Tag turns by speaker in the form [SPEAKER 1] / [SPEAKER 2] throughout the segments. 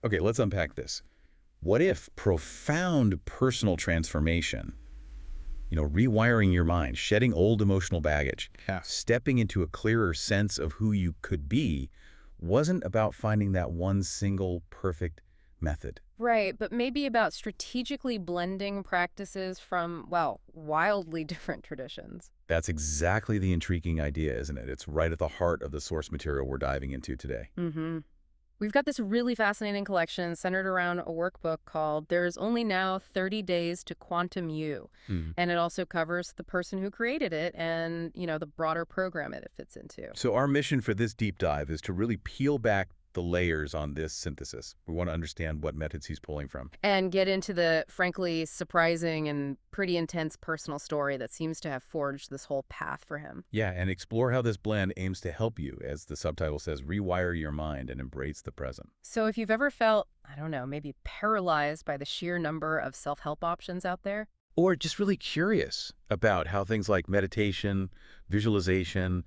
[SPEAKER 1] Okay, let's unpack this. What if profound personal transformation, rewiring your mind, shedding old emotional baggage,
[SPEAKER 2] Yeah.
[SPEAKER 1] stepping into a clearer sense of who you could be, wasn't about finding that one single perfect method?
[SPEAKER 3] Right, but maybe about strategically blending practices from, well, wildly different traditions.
[SPEAKER 1] That's exactly the intriguing idea, isn't it? It's right at the heart of the source material we're diving into today.
[SPEAKER 3] Mm-hmm. We've got this really fascinating collection centered around a workbook called There's Only Now 30 Days to Quantum You.
[SPEAKER 1] Hmm.
[SPEAKER 3] And it also covers the person who created it and, the broader program it fits into.
[SPEAKER 1] So our mission for this deep dive is to really peel back the layers on this synthesis. We want to understand what methods he's pulling from.
[SPEAKER 3] And get into the, frankly, surprising and pretty intense personal story that seems to have forged this whole path for him.
[SPEAKER 1] Yeah, and explore how this blend aims to help you, as the subtitle says, rewire your mind and embrace the present.
[SPEAKER 3] So if you've ever felt, I don't know, maybe paralyzed by the sheer number of self-help options out there,
[SPEAKER 1] Or just really curious about how things like meditation, visualization,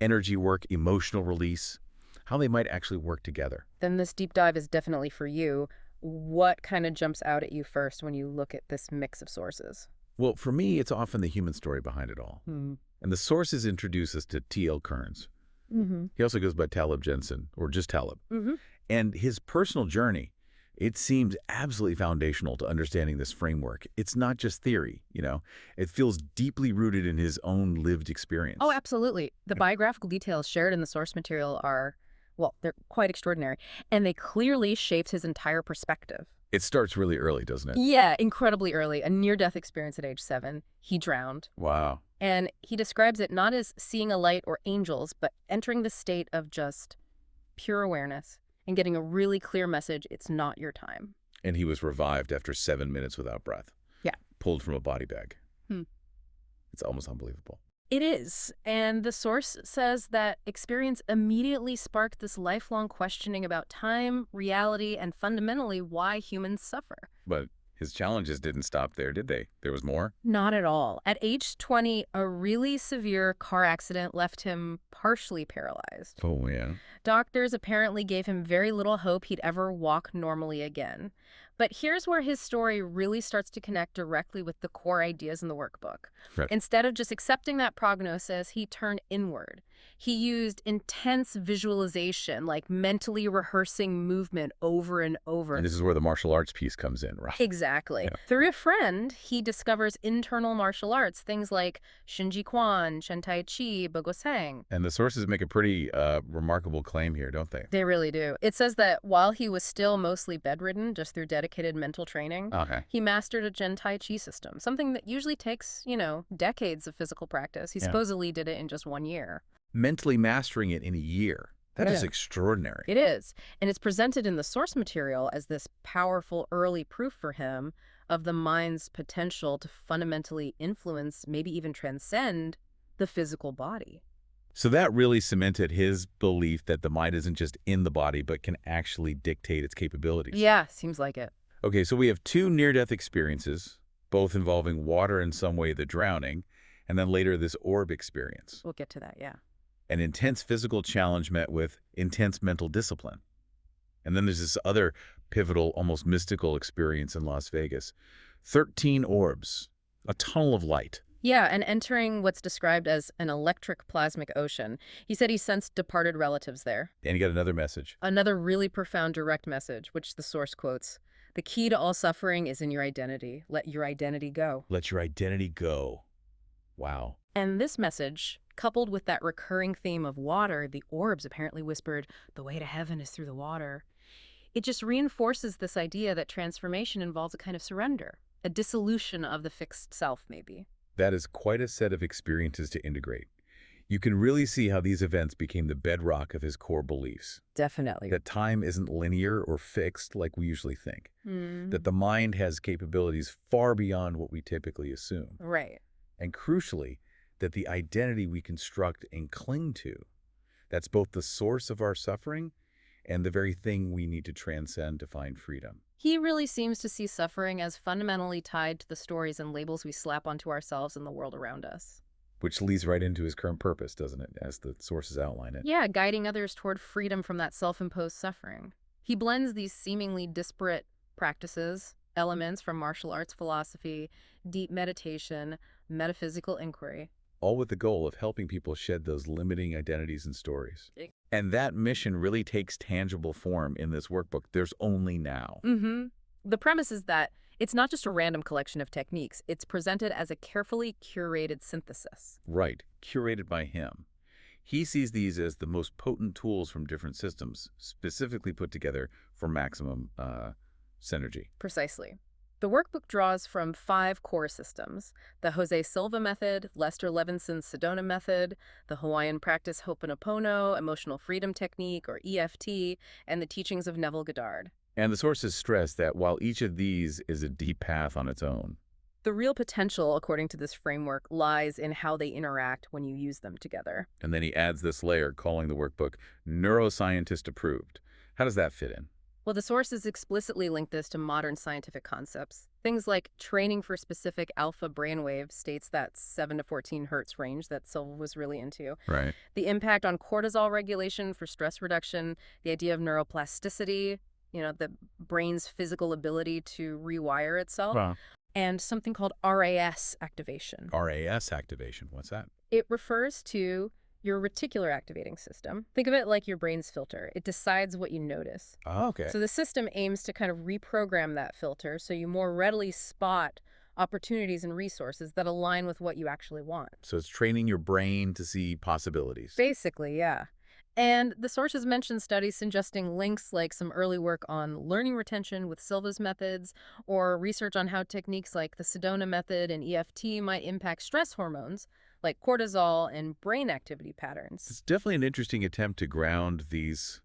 [SPEAKER 1] energy work, emotional release, how they might actually work together.
[SPEAKER 3] then this deep dive is definitely for you. What kind of jumps out at you first when you look at this mix of sources?
[SPEAKER 1] Well, for me, it's often the human story behind it all.
[SPEAKER 3] Hmm.
[SPEAKER 1] And the sources introduce us to T.L. Kearns.
[SPEAKER 3] Mm-hmm.
[SPEAKER 1] He also goes by Taleb Jensen, or just Taleb.
[SPEAKER 3] Mm-hmm.
[SPEAKER 1] And his personal journey, it seems absolutely foundational to understanding this framework. It's not just theory, It feels deeply rooted in his own lived experience.
[SPEAKER 3] Oh, absolutely. The biographical details shared in the source material are, well, they're quite extraordinary. And they clearly shaped his entire perspective.
[SPEAKER 1] It starts really early, doesn't it?
[SPEAKER 3] Yeah, incredibly early. A near-death experience at age 7. He drowned.
[SPEAKER 1] Wow.
[SPEAKER 3] And he describes it not as seeing a light or angels, but entering the state of just pure awareness and getting a really clear message, it's not your time.
[SPEAKER 1] And he was revived after 7 minutes without breath.
[SPEAKER 3] Yeah.
[SPEAKER 1] Pulled from a body bag.
[SPEAKER 3] Hmm.
[SPEAKER 1] It's almost unbelievable.
[SPEAKER 3] It is. And the source says that experience immediately sparked this lifelong questioning about time, reality, and fundamentally why humans suffer.
[SPEAKER 1] But his challenges didn't stop there, did they? There was more?
[SPEAKER 3] Not at all. At age 20, a really severe car accident left him partially paralyzed.
[SPEAKER 1] Oh, yeah.
[SPEAKER 3] Doctors apparently gave him very little hope he'd ever walk normally again. But here's where his story really starts to connect directly with the core ideas in the workbook.
[SPEAKER 1] Right.
[SPEAKER 3] Instead of just accepting that prognosis, he turned inward. He used intense visualization, like mentally rehearsing movement over and over.
[SPEAKER 1] And this is where the martial arts piece comes in, right?
[SPEAKER 3] Exactly.
[SPEAKER 1] Yeah.
[SPEAKER 3] Through a friend, he discovers internal martial arts, things like Shinji Quan, Shen Tai Chi, Bogosang.
[SPEAKER 1] And the sources make a pretty remarkable claim here, don't they?
[SPEAKER 3] They really do. It says that while he was still mostly bedridden, just through dedicated mental training,
[SPEAKER 1] Okay.
[SPEAKER 3] he mastered a Gen Tai Chi system, something that usually takes, decades of physical practice. He
[SPEAKER 1] Yeah.
[SPEAKER 3] supposedly did it in just 1 year.
[SPEAKER 1] Mentally mastering it in a year. That is
[SPEAKER 3] Yeah.
[SPEAKER 1] extraordinary.
[SPEAKER 3] It is. And it's presented in the source material as this powerful early proof for him of the mind's potential to fundamentally influence, maybe even transcend, the physical body.
[SPEAKER 1] So that really cemented his belief that the mind isn't just in the body, but can actually dictate its capabilities.
[SPEAKER 3] Yeah, seems like it.
[SPEAKER 1] Okay, so we have 2 near-death experiences, both involving water in some way, the drowning, and then later this orb experience.
[SPEAKER 3] We'll get to that, yeah.
[SPEAKER 1] An intense physical challenge met with intense mental discipline. And then there's this other pivotal, almost mystical experience in Las Vegas. 13 orbs, a tunnel of light.
[SPEAKER 3] Yeah, and entering what's described as an electric plasmic ocean. He said he sensed departed relatives there.
[SPEAKER 1] And you got another message.
[SPEAKER 3] Another really profound direct message, which the source quotes. The key to all suffering is in your identity. Let your identity go.
[SPEAKER 1] Let your identity go. Wow.
[SPEAKER 3] And this message, coupled with that recurring theme of water, the orbs apparently whispered, the way to heaven is through the water. It just reinforces this idea that transformation involves a kind of surrender, a dissolution of the fixed self, maybe.
[SPEAKER 1] That is quite a set of experiences to integrate. You can really see how these events became the bedrock of his core beliefs.
[SPEAKER 3] Definitely.
[SPEAKER 1] That time isn't linear or fixed like we usually think. That the mind has capabilities far beyond what we typically assume.
[SPEAKER 3] Right.
[SPEAKER 1] And crucially, that the identity we construct and cling to, that's both the source of our suffering and the very thing we need to transcend to find freedom.
[SPEAKER 3] He really seems to see suffering as fundamentally tied to the stories and labels we slap onto ourselves and the world around us.
[SPEAKER 1] Which leads right into his current purpose, doesn't it, as the sources outline it?
[SPEAKER 3] Yeah, guiding others toward freedom from that self-imposed suffering. He blends these seemingly disparate practices, elements from martial arts philosophy, deep meditation, metaphysical inquiry.
[SPEAKER 1] All with the goal of helping people shed those limiting identities and stories.
[SPEAKER 3] Ex-
[SPEAKER 1] And that mission really takes tangible form in this workbook. There's only now.
[SPEAKER 3] Mm-hmm. The premise is that it's not just a random collection of techniques. It's presented as a carefully curated synthesis.
[SPEAKER 1] Right, curated by him. He sees these as the most potent tools from different systems, specifically put together for maximum synergy.
[SPEAKER 3] Precisely. The workbook draws from 5 core systems: the Jose Silva method, Lester Levinson's Sedona method, the Hawaiian practice Ho'oponopono, emotional freedom technique, or EFT, and the teachings of Neville Goddard.
[SPEAKER 1] And the sources stress that while each of these is a deep path on its own.
[SPEAKER 3] The real potential, according to this framework, lies in how they interact when you use them together.
[SPEAKER 1] And then he adds this layer, calling the workbook neuroscientist approved. How does that fit in?
[SPEAKER 3] Well, the sources explicitly link this to modern scientific concepts. Things like training for specific alpha brainwave states, that 7 to 14 hertz range that Silva was really into.
[SPEAKER 1] Right.
[SPEAKER 3] The impact on cortisol regulation for stress reduction, the idea of neuroplasticity, the brain's physical ability to rewire itself,
[SPEAKER 1] Wow.
[SPEAKER 3] and something called RAS activation.
[SPEAKER 1] RAS activation, what's that?
[SPEAKER 3] It refers to your reticular activating system. Think of it like your brain's filter. It decides what you notice.
[SPEAKER 1] Oh, okay.
[SPEAKER 3] So the system aims to kind of reprogram that filter so you more readily spot opportunities and resources that align with what you actually want.
[SPEAKER 1] So it's training your brain to see possibilities.
[SPEAKER 3] Basically, yeah. And the sources mention studies suggesting links, like some early work on learning retention with Silva's methods, or research on how techniques like the Sedona method and EFT might impact stress hormones like cortisol and brain activity patterns.
[SPEAKER 1] It's definitely an interesting attempt to ground these,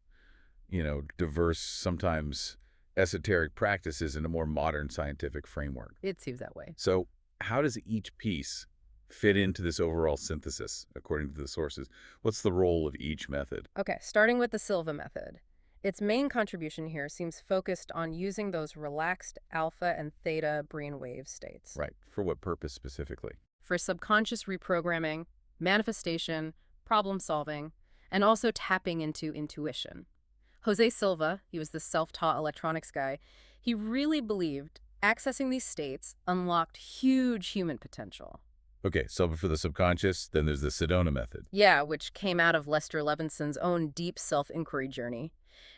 [SPEAKER 1] diverse, sometimes esoteric practices in a more modern scientific framework.
[SPEAKER 3] It seems that way.
[SPEAKER 1] So how does each piece fit into this overall synthesis, according to the sources? What's the role of each method?
[SPEAKER 3] Okay, starting with the Silva method. Its main contribution here seems focused on using those relaxed alpha and theta brainwave states.
[SPEAKER 1] Right. For what purpose specifically?
[SPEAKER 3] For subconscious reprogramming, manifestation, problem solving, and also tapping into intuition. Jose Silva, he was the self-taught electronics guy, he really believed accessing these states unlocked huge human potential.
[SPEAKER 1] Okay, so for the subconscious, then there's the Sedona method.
[SPEAKER 3] Yeah, which came out of Lester Levinson's own deep self-inquiry journey.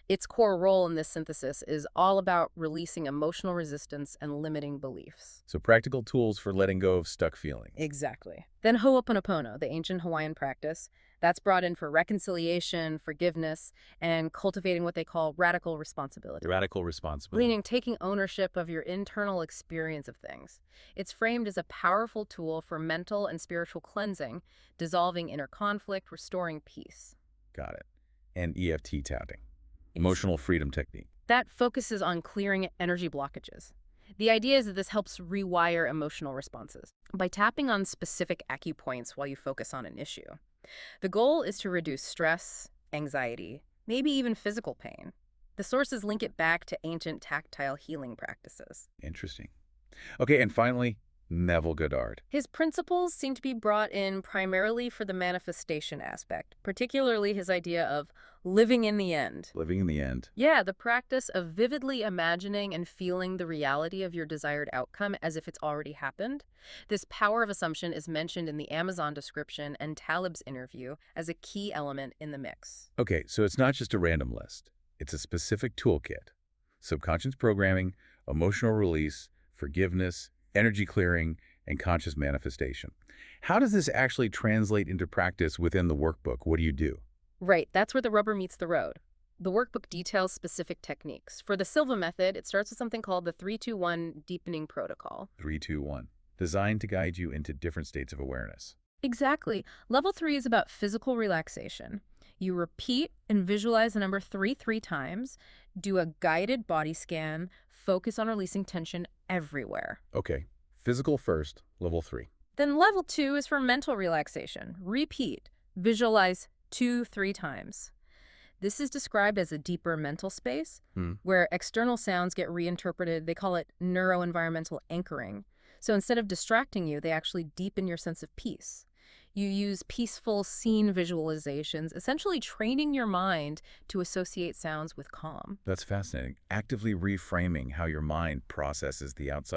[SPEAKER 3] Its core role in this synthesis is all about releasing emotional resistance and limiting beliefs.
[SPEAKER 1] So practical tools for letting go of stuck feelings.
[SPEAKER 3] Exactly. Then Ho'oponopono, the ancient Hawaiian practice, that's brought in for reconciliation, forgiveness, and cultivating what they call radical responsibility.
[SPEAKER 1] Radical responsibility.
[SPEAKER 3] Meaning taking ownership of your internal experience of things. It's framed as a powerful tool for mental and spiritual cleansing, dissolving inner conflict, restoring peace.
[SPEAKER 1] Got it. And EFT tapping. Emotional freedom technique.
[SPEAKER 3] That focuses on clearing energy blockages. The idea is that this helps rewire emotional responses by tapping on specific acupoints while you focus on an issue. The goal is to reduce stress, anxiety, maybe even physical pain. The sources link it back to ancient tactile healing practices.
[SPEAKER 1] Interesting. Okay, and finally, Neville Goddard.
[SPEAKER 3] His principles seem to be brought in primarily for the manifestation aspect, particularly his idea of living in the end.
[SPEAKER 1] Living in the end.
[SPEAKER 3] Yeah, the practice of vividly imagining and feeling the reality of your desired outcome as if it's already happened. This power of assumption is mentioned in the Amazon description and Talib's interview as a key element in the mix.
[SPEAKER 1] Okay, so it's not just a random list. It's a specific toolkit. Subconscious programming, emotional release, forgiveness, energy clearing, and conscious manifestation. How does this actually translate into practice within the workbook? What do you do?
[SPEAKER 3] Right, that's where the rubber meets the road. The workbook details specific techniques. For the Silva method, it starts with something called the 3-2-1 deepening protocol.
[SPEAKER 1] 3-2-1. Designed to guide you into different states of awareness.
[SPEAKER 3] Exactly. Level 3 is about physical relaxation. You repeat and visualize the number 3 times, do a guided body scan, focus on releasing tension everywhere.
[SPEAKER 1] Okay, physical first, level 3.
[SPEAKER 3] Then level 2 is for mental relaxation. Repeat, visualize 2-3 times. This is described as a deeper mental space where external sounds get reinterpreted. They call it neuroenvironmental anchoring. So instead of distracting you, they actually deepen your sense of peace. You use peaceful scene visualizations, essentially training your mind to associate sounds with calm.
[SPEAKER 1] That's fascinating. Actively reframing how your mind processes the outside